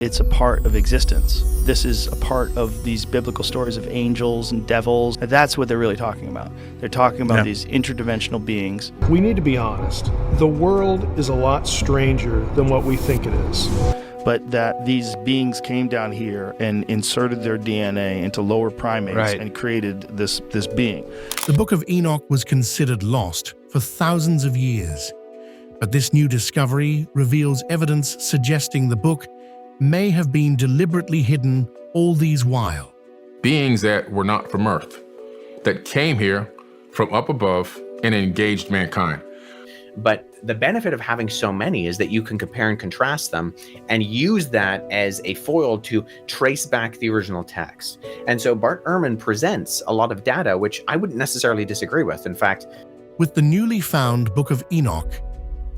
It's a part of existence. This is a part of these biblical stories of angels and devils. That's what they're really talking about. They're talking about these interdimensional beings. We need to be honest. The world is a lot stranger than what we think it is. But that these beings came down here and inserted their DNA into lower primates and created this being. The Book of Enoch was considered lost for thousands of years. But this new discovery reveals evidence suggesting the book may have been deliberately hidden all these while. Beings that were not from Earth, that came here from up above and engaged mankind. But the benefit of having so many is that you can compare and contrast them and use that as a foil to trace back the original text. And so Bart Ehrman presents a lot of data, which I wouldn't necessarily disagree with. In fact, with the newly found Book of Enoch,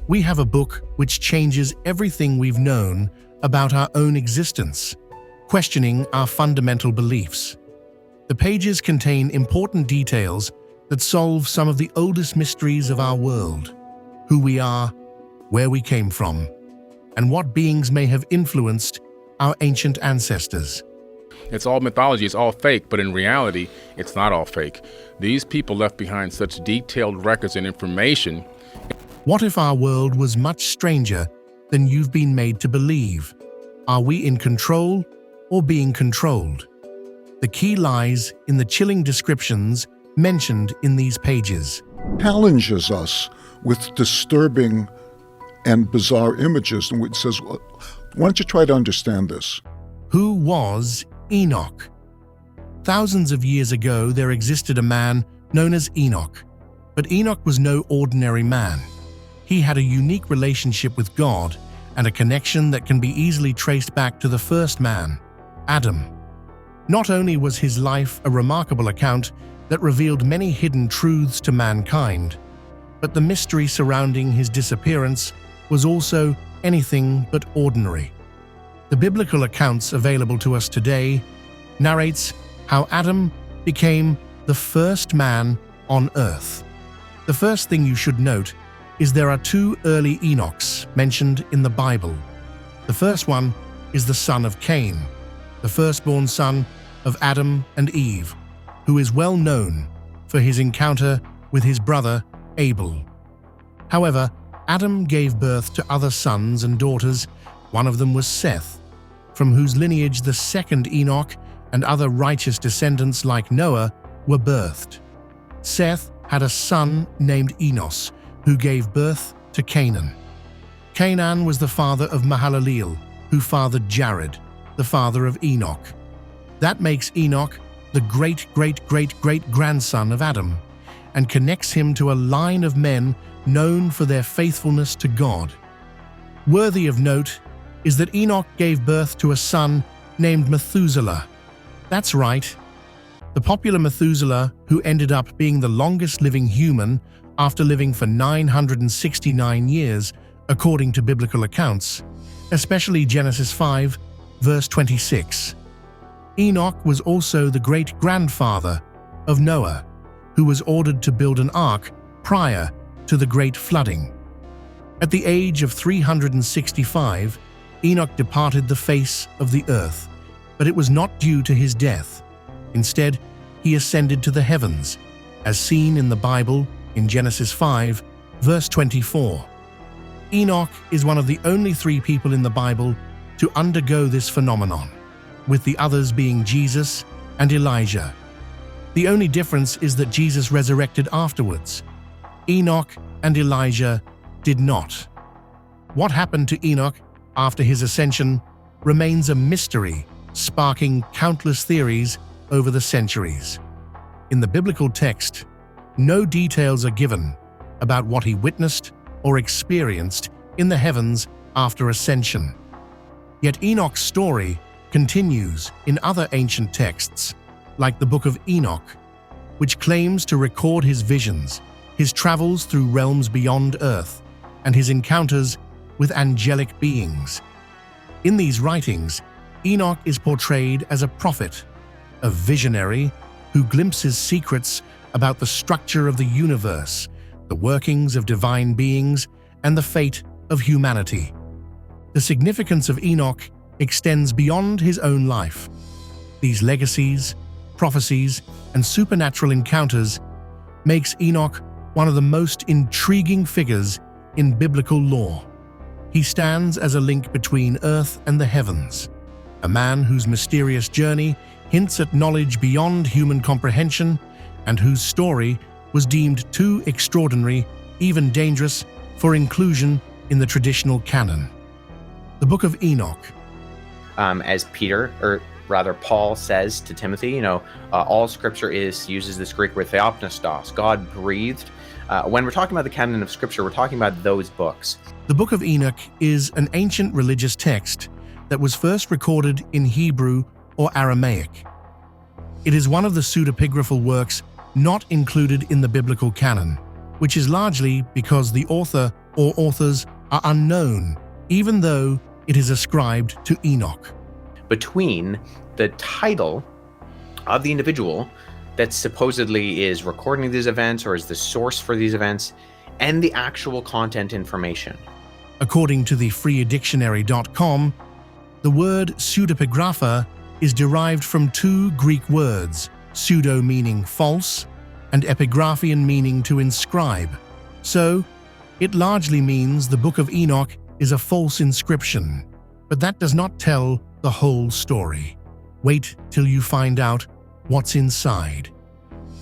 we have a book which changes everything we've known about our own existence, questioning our fundamental beliefs. The pages contain important details that solve some of the oldest mysteries of our world: who we are, where we came from, and what beings may have influenced our ancient ancestors. It's all mythology, it's all fake, but in reality, it's not all fake. These people left behind such detailed records and information. What if our world was much stranger than you've been made to believe? Are we in control or being controlled? The key lies in the chilling descriptions mentioned in these pages. Challenges us with disturbing and bizarre images, and it says, why don't you try to understand this? Who was Enoch? Thousands of years ago, there existed a man known as Enoch. But Enoch was no ordinary man. He had a unique relationship with God and a connection that can be easily traced back to the first man, Adam. Not only was his life a remarkable account that revealed many hidden truths to mankind, but the mystery surrounding his disappearance was also anything but ordinary. The biblical accounts available to us today narrates how Adam became the first man on earth. The first thing you should note is there are two early Enochs mentioned in the Bible. The first one is the son of Cain, the firstborn son of Adam and Eve, who is well known for his encounter with his brother Abel. However, Adam gave birth to other sons and daughters. One of them was Seth, from whose lineage the second Enoch and other righteous descendants like Noah were birthed. Seth had a son named Enos, who gave birth to Canaan. Canaan was the father of Mahalaleel, who fathered Jared, the father of Enoch. That makes Enoch the great-great-great-great-grandson of Adam, and connects him to a line of men known for their faithfulness to God. Worthy of note is that Enoch gave birth to a son named Methuselah. That's right, the popular Methuselah, who ended up being the longest living human after living for 969 years, according to biblical accounts, especially Genesis 5, verse 26. Enoch was also the great-grandfather of Noah, who was ordered to build an ark prior to the great flooding. At the age of 365, Enoch departed the face of the earth, but it was not due to his death. Instead, he ascended to the heavens, as seen in the Bible in Genesis 5, verse 24. Enoch is one of the only three people in the Bible to undergo this phenomenon, with the others being Jesus and Elijah. The only difference is that Jesus resurrected afterwards. Enoch and Elijah did not. What happened to Enoch after his ascension remains a mystery, sparking countless theories over the centuries. In the biblical text, no details are given about what he witnessed or experienced in the heavens after ascension. Yet Enoch's story continues in other ancient texts, like the Book of Enoch, which claims to record his visions, his travels through realms beyond earth, and his encounters with angelic beings. In these writings, Enoch is portrayed as a prophet, a visionary who glimpses secrets about the structure of the universe, the workings of divine beings, and the fate of humanity. The significance of Enoch extends beyond his own life. These legacies, prophecies, and supernatural encounters makes Enoch one of the most intriguing figures in biblical lore. He stands as a link between earth and the heavens, a man whose mysterious journey hints at knowledge beyond human comprehension and whose story was deemed too extraordinary, even dangerous, for inclusion in the traditional canon. The Book of Enoch. As Paul says to Timothy, all scripture uses this Greek word theopneustos, God breathed. When we're talking about the canon of scripture, we're talking about those books. The Book of Enoch is an ancient religious text that was first recorded in Hebrew or Aramaic. It is one of the pseudepigraphal works not included in the biblical canon, which is largely because the author or authors are unknown, even though it is ascribed to Enoch. Between the title of the individual that supposedly is recording these events or is the source for these events and the actual content information. According to the freedictionary.com, the word pseudepigrapha is derived from two Greek words, pseudo meaning false and epigraphian meaning to inscribe. So, it largely means the Book of Enoch is a false inscription, but that does not tell the whole story. Wait till you find out what's inside.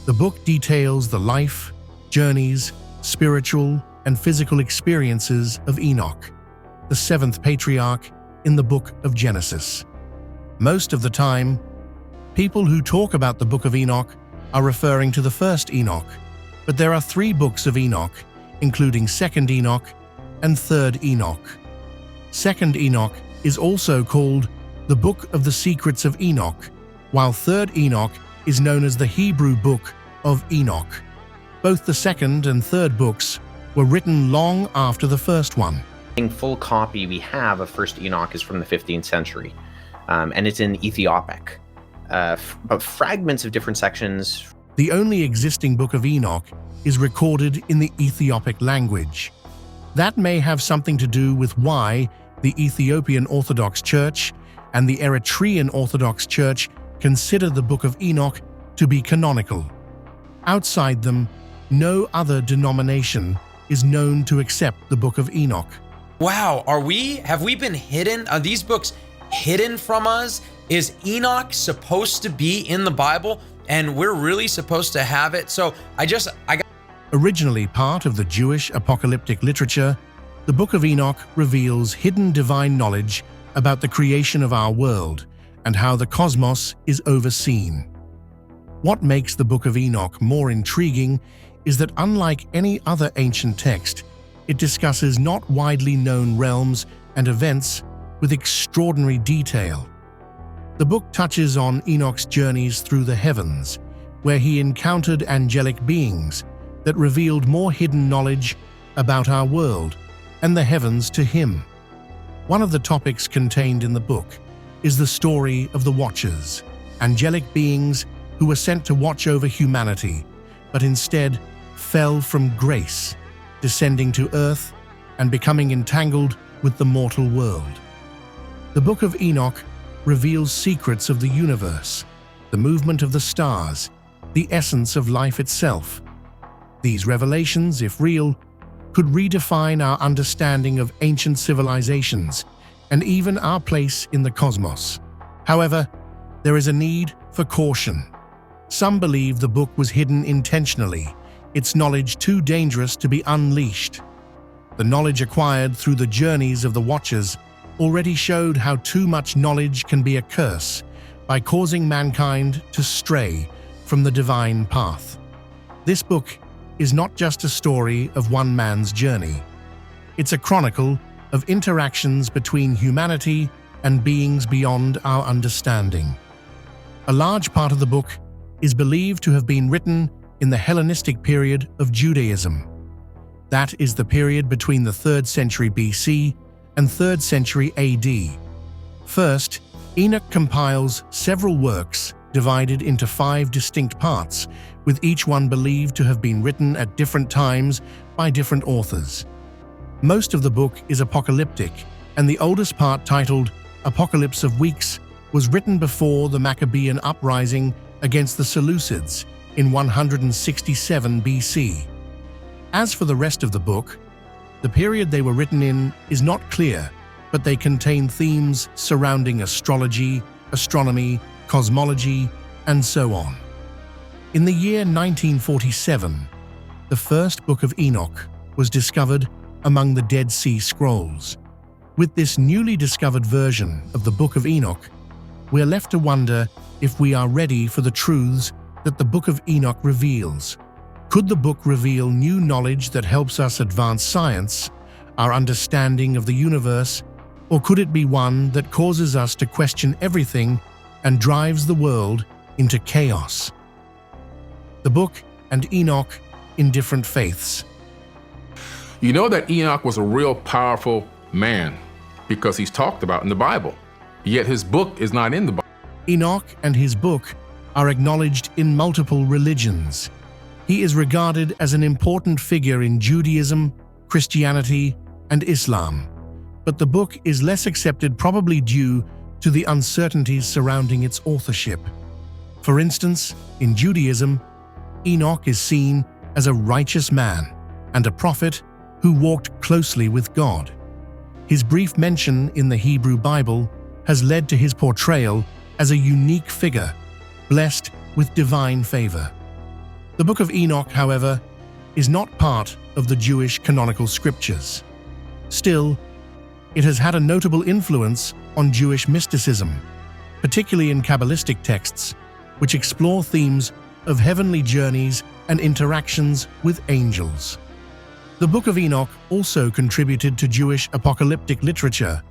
The book details the life, journeys, spiritual, and physical experiences of Enoch, the seventh patriarch in the book of Genesis. Most of the time, people who talk about the Book of Enoch are referring to the first Enoch, but there are 3 books of Enoch, including Second Enoch and Third Enoch. Second Enoch is also called the Book of the Secrets of Enoch, while Third Enoch is known as the Hebrew Book of Enoch. Both the second and third books were written long after the first one. The full copy we have of First Enoch is from the 15th century, and it's in Ethiopic. But fragments of different sections. The only existing Book of Enoch is recorded in the Ethiopic language. That may have something to do with why the Ethiopian Orthodox Church and the Eritrean Orthodox Church consider the Book of Enoch to be canonical. Outside them, no other denomination is known to accept the Book of Enoch. Wow, have we been hidden? Are these books hidden from us? Is Enoch supposed to be in the Bible and we're really supposed to have it? So Originally part of the Jewish apocalyptic literature, the Book of Enoch reveals hidden divine knowledge about the creation of our world and how the cosmos is overseen. What makes the Book of Enoch more intriguing is that unlike any other ancient text, it discusses not widely known realms and events with extraordinary detail. The book touches on Enoch's journeys through the heavens, where he encountered angelic beings that revealed more hidden knowledge about our world and the heavens to him. One of the topics contained in the book is the story of the Watchers, angelic beings who were sent to watch over humanity, but instead fell from grace, descending to earth and becoming entangled with the mortal world. The Book of Enoch reveals secrets of the universe, the movement of the stars, the essence of life itself. These revelations, if real, could redefine our understanding of ancient civilizations and even our place in the cosmos. However, there is a need for caution. Some believe the book was hidden intentionally, its knowledge too dangerous to be unleashed. The knowledge acquired through the journeys of the Watchers already showed how too much knowledge can be a curse by causing mankind to stray from the divine path. This book is not just a story of one man's journey. It's a chronicle of interactions between humanity and beings beyond our understanding. A large part of the book is believed to have been written in the Hellenistic period of Judaism. That is the period between the 3rd century BC and 3rd century AD. First, Enoch compiles several works divided into 5 distinct parts, with each one believed to have been written at different times by different authors. Most of the book is apocalyptic, and the oldest part, titled Apocalypse of Weeks was written before the Maccabean uprising against the Seleucids in 167 BC. As for the rest of the book, the period they were written in is not clear, but they contain themes surrounding astrology, astronomy, cosmology, and so on. In the year 1947, the first Book of Enoch was discovered among the Dead Sea Scrolls. With this newly discovered version of the Book of Enoch, we're left to wonder if we are ready for the truths that the Book of Enoch reveals. Could the book reveal new knowledge that helps us advance science, our understanding of the universe, or could it be one that causes us to question everything and drives the world into chaos? The book and Enoch in different faiths. You know that Enoch was a real powerful man because he's talked about in the Bible, yet his book is not in the Bible. Enoch and his book are acknowledged in multiple religions. He is regarded as an important figure in Judaism, Christianity, and Islam, but the book is less accepted, probably due to the uncertainties surrounding its authorship. For instance, in Judaism, Enoch is seen as a righteous man and a prophet who walked closely with God. His brief mention in the Hebrew Bible has led to his portrayal as a unique figure, blessed with divine favor. The Book of Enoch, however, is not part of the Jewish canonical scriptures. Still, it has had a notable influence on Jewish mysticism, particularly in Kabbalistic texts, which explore themes of heavenly journeys and interactions with angels. The Book of Enoch also contributed to Jewish apocalyptic literature,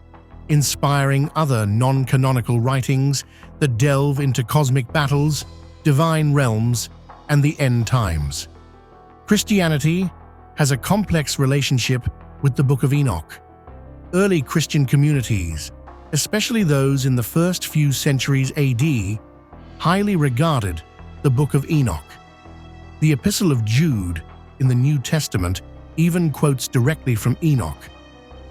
inspiring other non-canonical writings that delve into cosmic battles, divine realms, and the end times. Christianity has a complex relationship with the Book of Enoch. Early Christian communities, especially those in the first few centuries AD, highly regarded the Book of Enoch. The Epistle of Jude in the New Testament even quotes directly from Enoch,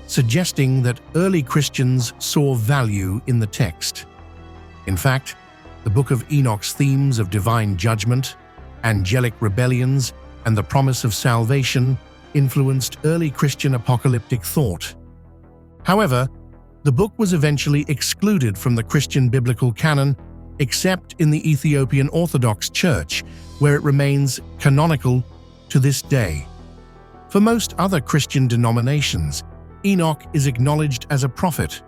suggesting that early Christians saw value in the text. In fact, the Book of Enoch's themes of divine judgment, angelic rebellions, and the promise of salvation influenced early Christian apocalyptic thought. However, the book was eventually excluded from the Christian biblical canon, except in the Ethiopian Orthodox Church, where it remains canonical to this day. For most other Christian denominations, Enoch is acknowledged as a prophet,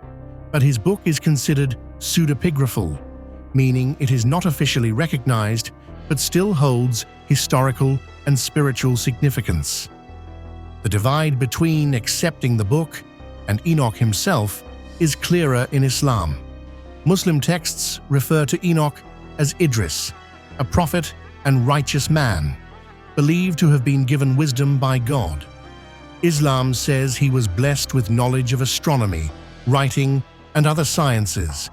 but his book is considered pseudepigraphal, meaning it is not officially recognized but still holds historical and spiritual significance. The divide between accepting the book and Enoch himself is clearer in Islam. Muslim texts refer to Enoch as Idris, a prophet and righteous man, believed to have been given wisdom by God. Islam says he was blessed with knowledge of astronomy, writing, and other sciences.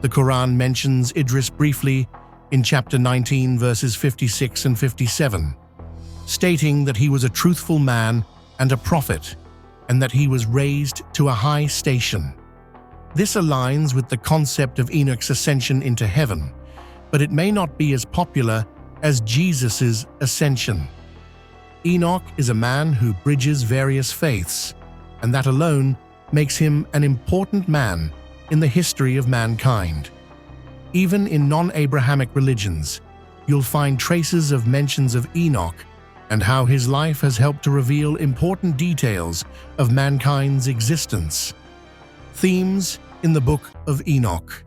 The Quran mentions Idris briefly in chapter 19, verses 56 and 57, stating that he was a truthful man and a prophet, and that he was raised to a high station. This aligns with the concept of Enoch's ascension into heaven, but it may not be as popular as Jesus' ascension. Enoch is a man who bridges various faiths, and that alone makes him an important man in the history of mankind. Even in non-Abrahamic religions, you'll find traces of mentions of Enoch and how his life has helped to reveal important details of mankind's existence. Themes in the Book of Enoch.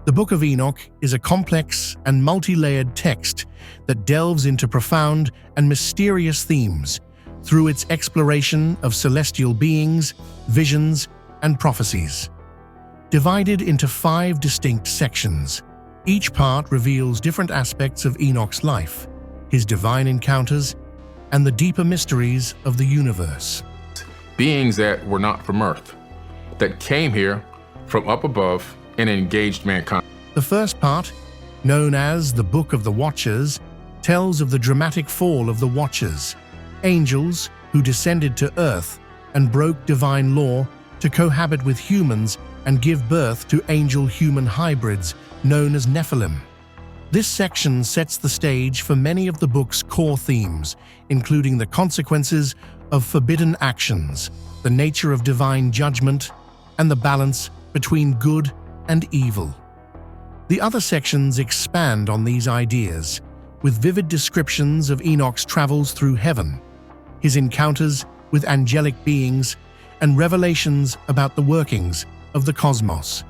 The Book of Enoch is a complex and multi-layered text that delves into profound and mysterious themes through its exploration of celestial beings, visions, and prophecies. Divided into 5 distinct sections, each part reveals different aspects of Enoch's life, his divine encounters, and the deeper mysteries of the universe. Beings that were not from Earth, that came here from up above and engaged mankind. The first part, known as the Book of the Watchers, tells of the dramatic fall of the Watchers, angels who descended to Earth and broke divine law to cohabit with humans and give birth to angel-human hybrids known as Nephilim. This section sets the stage for many of the book's core themes, including the consequences of forbidden actions, the nature of divine judgment, and the balance between good and evil. The other sections expand on these ideas, with vivid descriptions of Enoch's travels through heaven, his encounters with angelic beings, and revelations about the workings of the cosmos.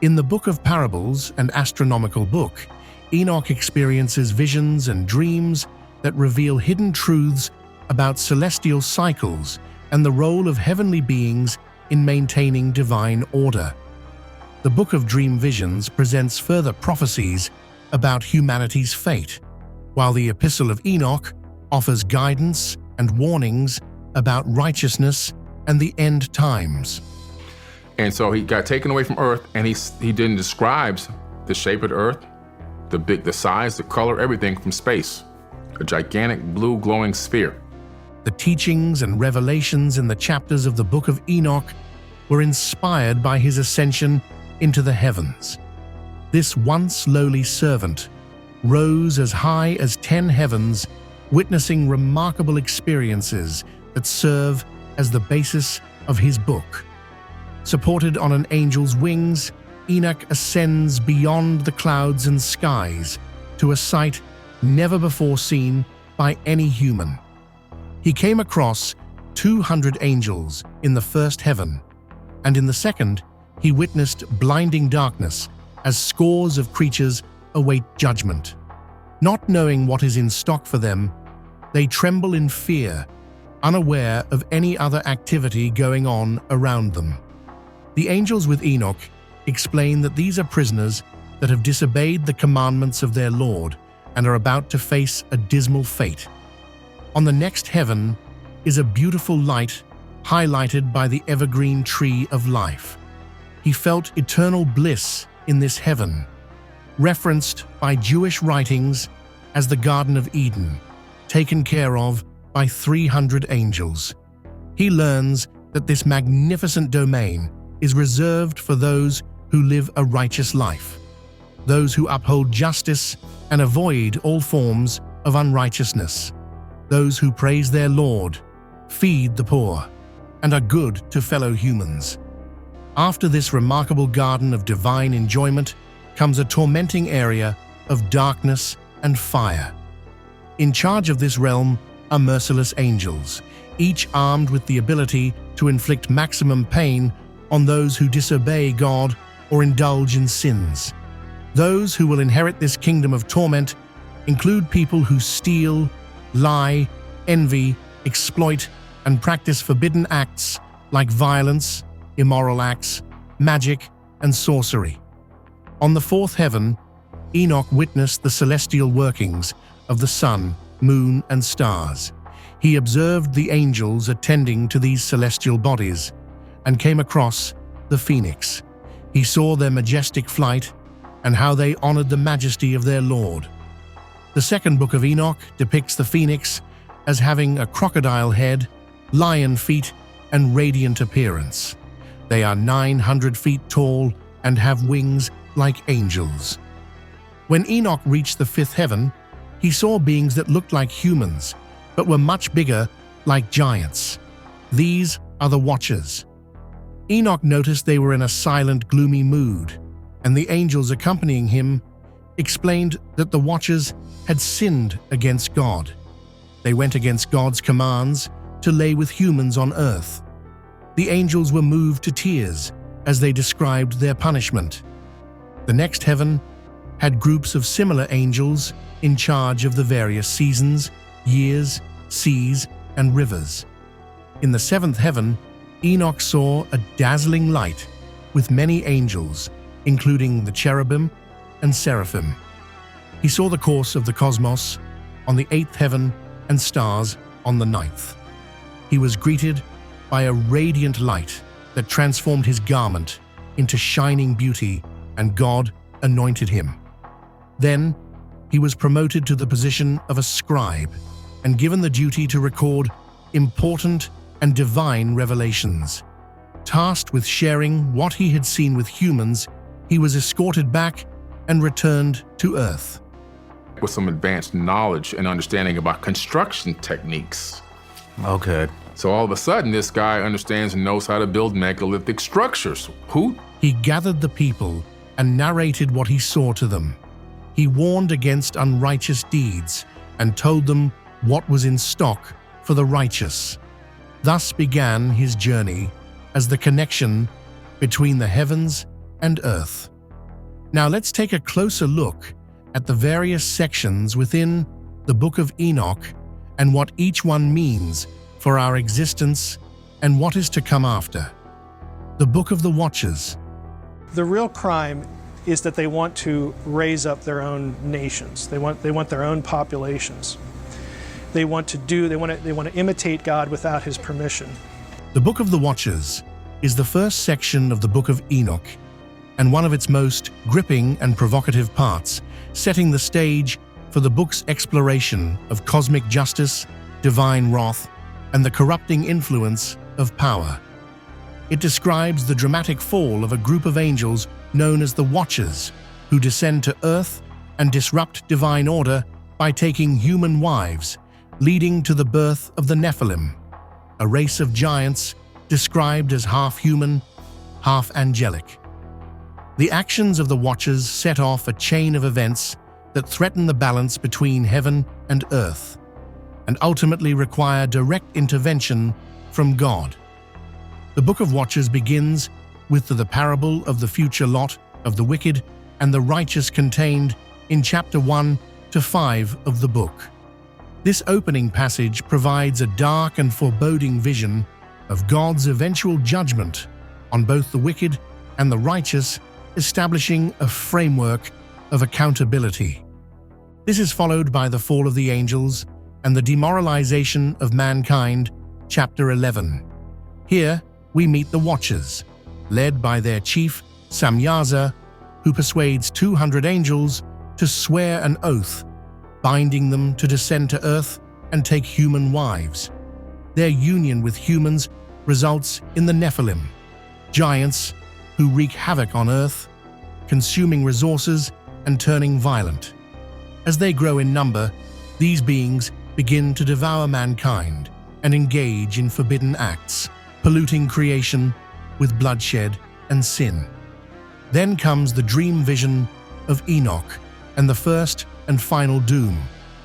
In the Book of Parables, an astronomical book, Enoch experiences visions and dreams that reveal hidden truths about celestial cycles and the role of heavenly beings in maintaining divine order. The Book of Dream Visions presents further prophecies about humanity's fate, while the Epistle of Enoch offers guidance and warnings about righteousness and the end times. And so he got taken away from Earth, and he then describes the shape of the Earth, the size, the color, everything from space. A gigantic blue glowing sphere. The teachings and revelations in the chapters of the Book of Enoch were inspired by his ascension into the heavens. This once lowly servant rose as high as 10 heavens, witnessing remarkable experiences that serve as the basis of his book. Supported on an angel's wings, Enoch ascends beyond the clouds and skies to a sight never before seen by any human. He came across 200 angels in the first heaven, and in the second, he witnessed blinding darkness as scores of creatures await judgment. Not knowing what is in stock for them, they tremble in fear, unaware of any other activity going on around them. The angels with Enoch explain that these are prisoners that have disobeyed the commandments of their Lord and are about to face a dismal fate. On the next heaven is a beautiful light highlighted by the evergreen tree of life. He felt eternal bliss in this heaven, referenced by Jewish writings as the Garden of Eden, taken care of by 300 angels. He learns that this magnificent domain is reserved for those who live a righteous life, those who uphold justice and avoid all forms of unrighteousness, those who praise their Lord, feed the poor, and are good to fellow humans. After this remarkable garden of divine enjoyment comes a tormenting area of darkness and fire. In charge of this realm are merciless angels, each armed with the ability to inflict maximum pain on those who disobey God or indulge in sins. Those who will inherit this kingdom of torment include people who steal, lie, envy, exploit, and practice forbidden acts like violence, immoral acts, magic, and sorcery. On the fourth heaven, Enoch witnessed the celestial workings of the sun, moon, and stars. He observed the angels attending to these celestial bodies and came across the phoenix. He saw their majestic flight and how they honored the majesty of their Lord. The second book of Enoch depicts the phoenix as having a crocodile head, lion feet, and radiant appearance. They are 900 feet tall and have wings like angels. When Enoch reached the fifth heaven, he saw beings that looked like humans, but were much bigger, like giants. These are the Watchers. Enoch noticed they were in a silent, gloomy mood, and the angels accompanying him explained that the Watchers had sinned against God. They went against God's commands to lay with humans on earth. The angels were moved to tears as they described their punishment. The next heaven had groups of similar angels in charge of the various seasons, years, seas, and rivers. In the seventh heaven, Enoch saw a dazzling light with many angels, including the cherubim and seraphim. He saw the course of the cosmos on the eighth heaven and stars on the ninth. He was greeted by a radiant light that transformed his garment into shining beauty, and God anointed him. Then he was promoted to the position of a scribe and given the duty to record important and divine revelations. Tasked with sharing what he had seen with humans, he was escorted back and returned to Earth. With some advanced knowledge and understanding about construction techniques. Okay. So all of a sudden, this guy understands and knows how to build megalithic structures. Who? He gathered the people and narrated what he saw to them. He warned against unrighteous deeds and told them what was in stock for the righteous. Thus began his journey as the connection between the heavens and earth. Now let's take a closer look at the various sections within the Book of Enoch and what each one means for our existence and what is to come after. The Book of the Watchers. The real crime is that they want to raise up their own nations. They want their own populations. They want to imitate God without his permission. The Book of the Watchers is the first section of the Book of Enoch and one of its most gripping and provocative parts, setting the stage for the book's exploration of cosmic justice, divine wrath, and the corrupting influence of power. It describes the dramatic fall of a group of angels known as the Watchers, who descend to Earth and disrupt divine order by taking human wives, leading to the birth of the Nephilim, a race of giants described as half human, half angelic. The actions of the Watchers set off a chain of events that threaten the balance between heaven and earth, and ultimately require direct intervention from God. The Book of Watchers begins with the parable of the future lot of the wicked and the righteous contained in chapter 1 to 5 of the book. This opening passage provides a dark and foreboding vision of God's eventual judgment on both the wicked and the righteous, establishing a framework of accountability. This is followed by the fall of the angels and the demoralization of mankind, chapter 11. Here, we meet the Watchers, led by their chief, Samyaza, who persuades 200 angels to swear an oath, binding them to descend to earth and take human wives. Their union with humans results in the Nephilim, giants who wreak havoc on earth, consuming resources and turning violent. As they grow in number, these beings begin to devour mankind and engage in forbidden acts, polluting creation with bloodshed and sin. Then comes the dream vision of Enoch and the first and final doom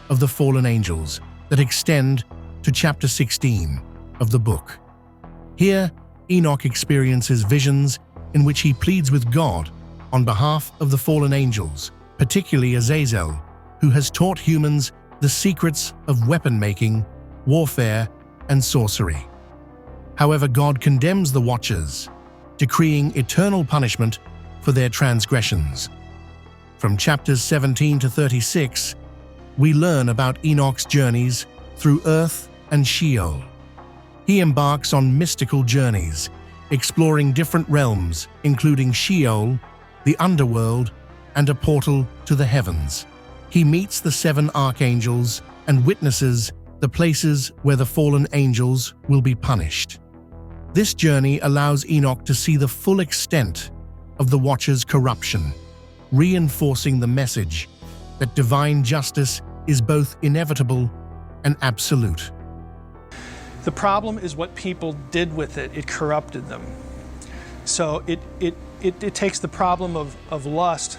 of the fallen angels that extend to chapter 16 of the book. Here, Enoch experiences visions in which he pleads with God on behalf of the fallen angels, particularly Azazel, who has taught humans the secrets of weapon-making, warfare, and sorcery. However, God condemns the Watchers, decreeing eternal punishment for their transgressions. From chapters 17 to 36, we learn about Enoch's journeys through Earth and Sheol. He embarks on mystical journeys, exploring different realms, including Sheol, the underworld, and a portal to the heavens. He meets the 7 archangels and witnesses the places where the fallen angels will be punished. This journey allows Enoch to see the full extent of the Watchers' corruption, reinforcing the message that divine justice is both inevitable and absolute. The problem is what people did with it. It corrupted them. So it takes the problem of lust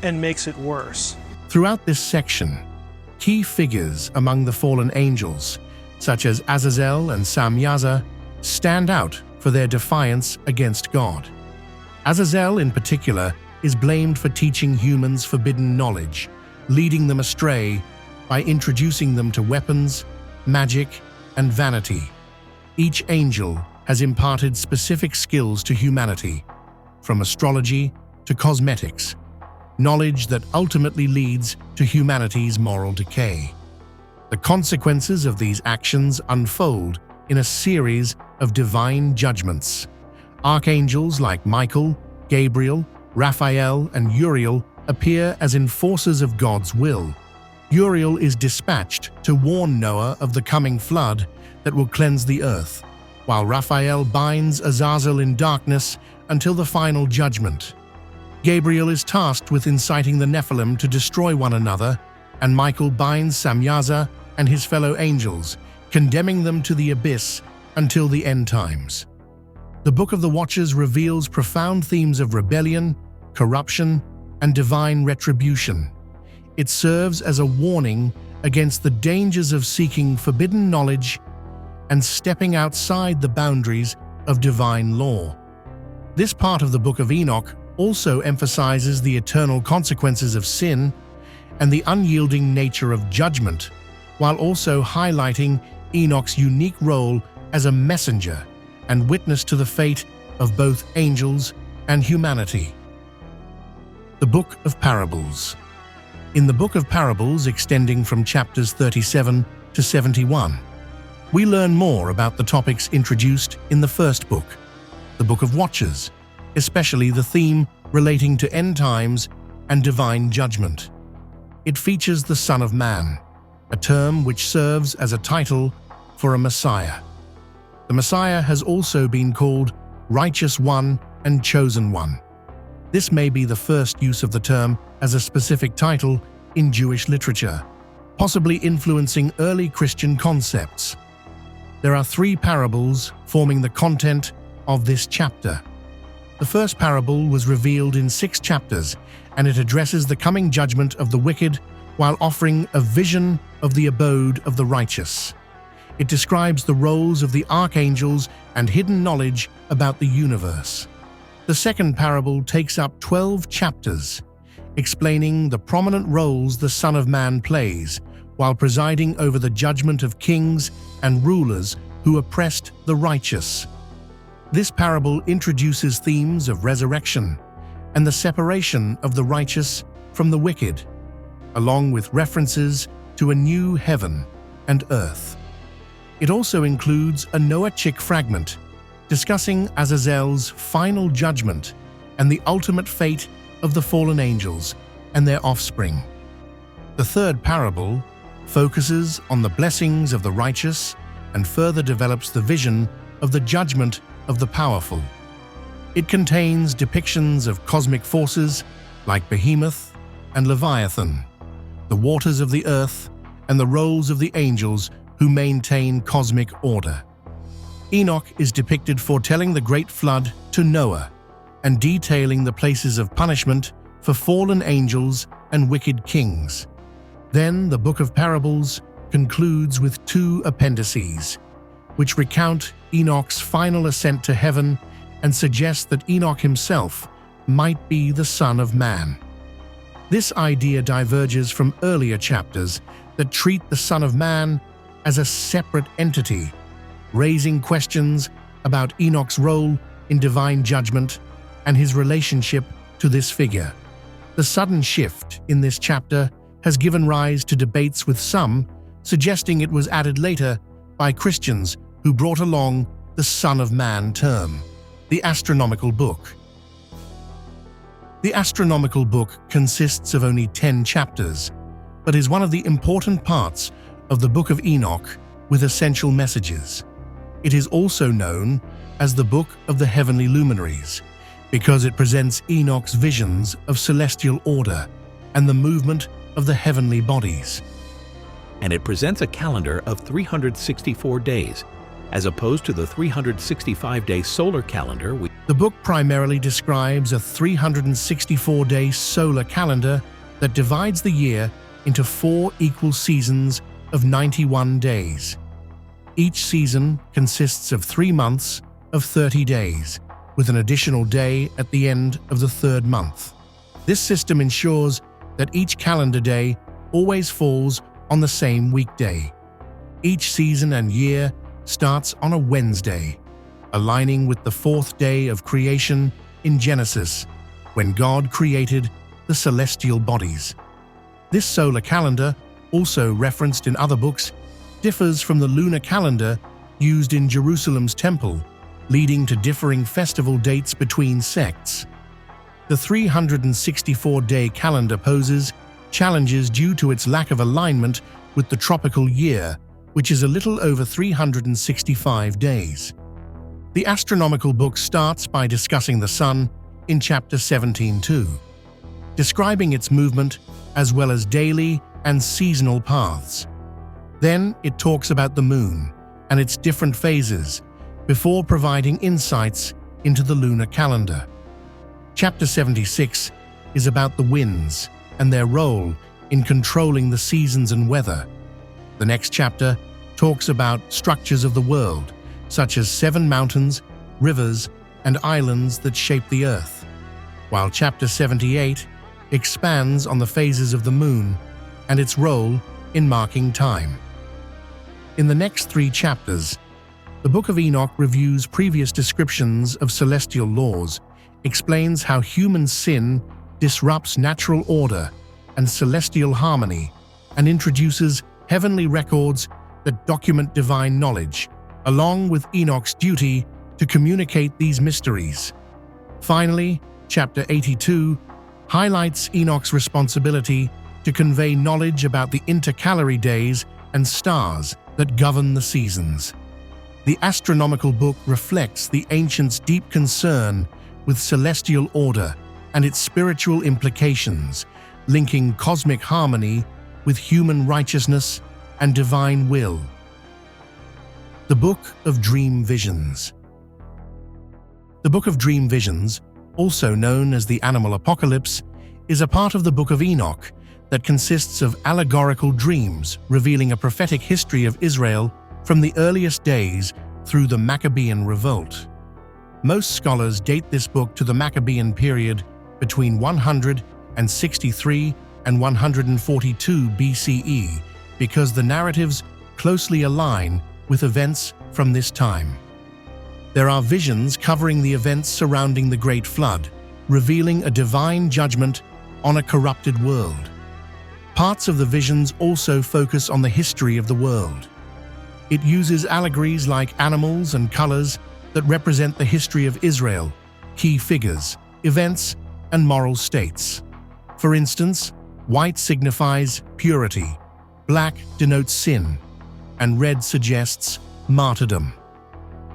and makes it worse. Throughout this section, key figures among the fallen angels, such as Azazel and Samyaza, stand out for their defiance against God. Azazel, in particular, is blamed for teaching humans forbidden knowledge, leading them astray by introducing them to weapons, magic, and vanity. Each angel has imparted specific skills to humanity, from astrology to cosmetics, knowledge that ultimately leads to humanity's moral decay. The consequences of these actions unfold in a series of divine judgments. Archangels like Michael, Gabriel, Raphael, and Uriel appear as enforcers of God's will. Uriel is dispatched to warn Noah of the coming flood that will cleanse the earth, while Raphael binds Azazel in darkness until the final judgment. Gabriel is tasked with inciting the Nephilim to destroy one another, and Michael binds Samyaza and his fellow angels, condemning them to the abyss until the end times. The Book of the Watchers reveals profound themes of rebellion, corruption, and divine retribution. It serves as a warning against the dangers of seeking forbidden knowledge and stepping outside the boundaries of divine law. This part of the Book of Enoch also emphasizes the eternal consequences of sin and the unyielding nature of judgment, while also highlighting Enoch's unique role as a messenger and witness to the fate of both angels and humanity. The Book of Parables. In the Book of Parables, extending from chapters 37 to 71, we learn more about the topics introduced in the first book, the Book of Watchers, especially the theme relating to end times and divine judgment. It features the Son of Man, a term which serves as a title for a Messiah. The Messiah has also been called Righteous One and Chosen One. This may be the first use of the term as a specific title in Jewish literature, possibly influencing early Christian concepts. There are 3 parables forming the content of this chapter. The first parable was revealed in 6 chapters, and it addresses the coming judgment of the wicked while offering a vision of the abode of the righteous. It describes the roles of the archangels and hidden knowledge about the universe. The second parable takes up 12 chapters, explaining the prominent roles the Son of Man plays while presiding over the judgment of kings and rulers who oppressed the righteous. This parable introduces themes of resurrection and the separation of the righteous from the wicked, along with references to a new heaven and earth. It also includes a Noachic fragment discussing Azazel's final judgment and the ultimate fate of the fallen angels and their offspring. The third parable focuses on the blessings of the righteous and further develops the vision of the judgment of the powerful. It contains depictions of cosmic forces like Behemoth and Leviathan, the waters of the earth, and the roles of the angels who maintain cosmic order. Enoch is depicted foretelling the great flood to Noah and detailing the places of punishment for fallen angels and wicked kings. Then the Book of Parables concludes with 2 appendices, which recount Enoch's final ascent to heaven and suggest that Enoch himself might be the Son of Man. This idea diverges from earlier chapters that treat the Son of Man as a separate entity, raising questions about Enoch's role in divine judgment and his relationship to this figure. The sudden shift in this chapter has given rise to debates, with some suggesting it was added later by Christians who brought along the Son of Man term. The Astronomical Book. The Astronomical Book consists of only 10 chapters, but is one of the important parts of the Book of Enoch with essential messages. It is also known as the Book of the Heavenly Luminaries because it presents Enoch's visions of celestial order and the movement of the heavenly bodies. And it presents a calendar of 364 days, as opposed to the 365-day solar calendar. The book primarily describes a 364-day solar calendar that divides the year into 4 equal seasons of 91 days. Each season consists of 3 months of 30 days, with an additional day at the end of the 3rd month. This system ensures that each calendar day always falls on the same weekday. Each season and year starts on a Wednesday, aligning with the 4th day of creation in Genesis, when God created the celestial bodies. This solar calendar, also referenced in other books, differs from the lunar calendar used in Jerusalem's temple, leading to differing festival dates between sects. The 364-day calendar poses challenges due to its lack of alignment with the tropical year, which is a little over 365 days. The astronomical book starts by discussing the sun in chapter 17:2, describing its movement as well as daily and seasonal paths. Then it talks about the moon and its different phases before providing insights into the lunar calendar. Chapter 76 is about the winds and their role in controlling the seasons and weather. The next chapter talks about structures of the world, such as 7 mountains, rivers, and islands that shape the earth, while chapter 78 expands on the phases of the moon and its role in marking time. In the next 3 chapters, the Book of Enoch reviews previous descriptions of celestial laws, explains how human sin disrupts natural order and celestial harmony, and introduces heavenly records that document divine knowledge, along with Enoch's duty to communicate these mysteries. Finally, chapter 82 highlights Enoch's responsibility to convey knowledge about the intercalary days and stars that govern the seasons. The astronomical book reflects the ancients' deep concern with celestial order and its spiritual implications, linking cosmic harmony with human righteousness and divine will. The Book of Dream Visions. The Book of Dream Visions, also known as the Animal Apocalypse, is a part of the Book of Enoch that consists of allegorical dreams revealing a prophetic history of Israel from the earliest days through the Maccabean Revolt. Most scholars date this book to the Maccabean period between 163 and 142 BCE because the narratives closely align with events from this time. There are visions covering the events surrounding the Great Flood, revealing a divine judgment on a corrupted world. Parts of the visions also focus on the history of the world. It uses allegories like animals and colors that represent the history of Israel, key figures, events, and moral states. For instance, white signifies purity, black denotes sin, and red suggests martyrdom.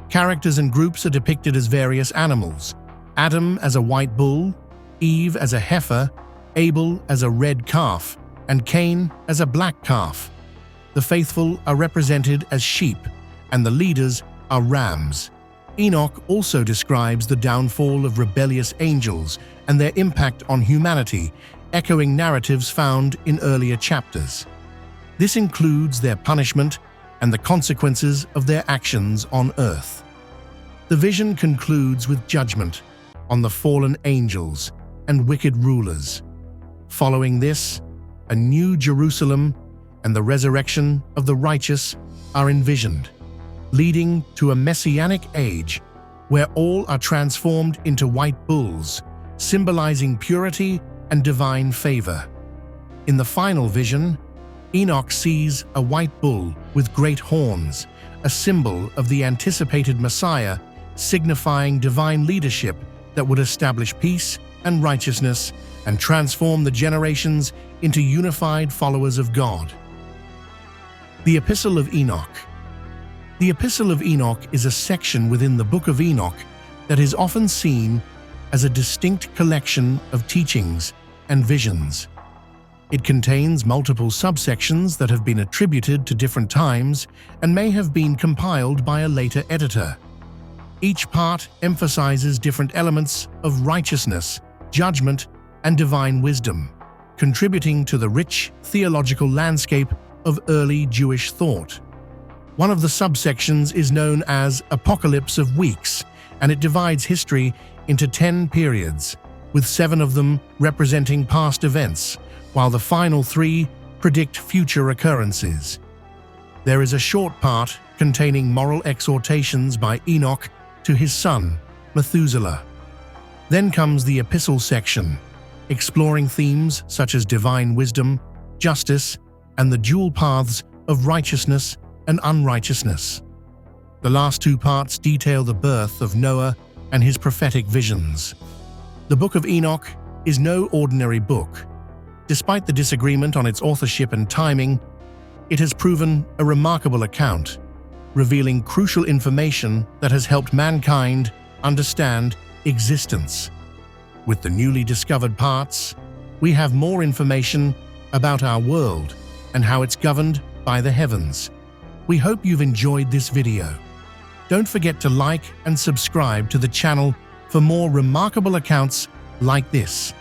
Characters and groups are depicted as various animals: Adam as a white bull, Eve as a heifer, Abel as a red calf, and Cain as a black calf. The faithful are represented as sheep, and the leaders are rams. Enoch also describes the downfall of rebellious angels and their impact on humanity, echoing narratives found in earlier chapters. This includes their punishment and the consequences of their actions on earth. The vision concludes with judgment on the fallen angels and wicked rulers. Following this, a new Jerusalem and the resurrection of the righteous are envisioned, leading to a messianic age where all are transformed into white bulls, symbolizing purity and divine favor. In the final vision, Enoch sees a white bull with great horns, a symbol of the anticipated Messiah, signifying divine leadership that would establish peace and righteousness and transform the generations into unified followers of God. The Epistle of Enoch. The Epistle of Enoch is a section within the Book of Enoch that is often seen as a distinct collection of teachings and visions. It contains multiple subsections that have been attributed to different times and may have been compiled by a later editor. Each part emphasizes different elements of righteousness, judgment, and divine wisdom, contributing to the rich theological landscape of early Jewish thought. One of the subsections is known as Apocalypse of Weeks, and it divides history into 10 periods, with 7 of them representing past events, while the final 3 predict future occurrences. There is a short part containing moral exhortations by Enoch to his son, Methuselah. Then comes the epistle section, exploring themes such as divine wisdom, justice, and the dual paths of righteousness and unrighteousness. The last 2 parts detail the birth of Noah and his prophetic visions. The Book of Enoch is no ordinary book. Despite the disagreement on its authorship and timing, it has proven a remarkable account. revealing crucial information that has helped mankind understand existence. With the newly discovered parts, we have more information about our world and how it's governed by the heavens. We hope you've enjoyed this video. Don't forget to like and subscribe to the channel for more remarkable accounts like this.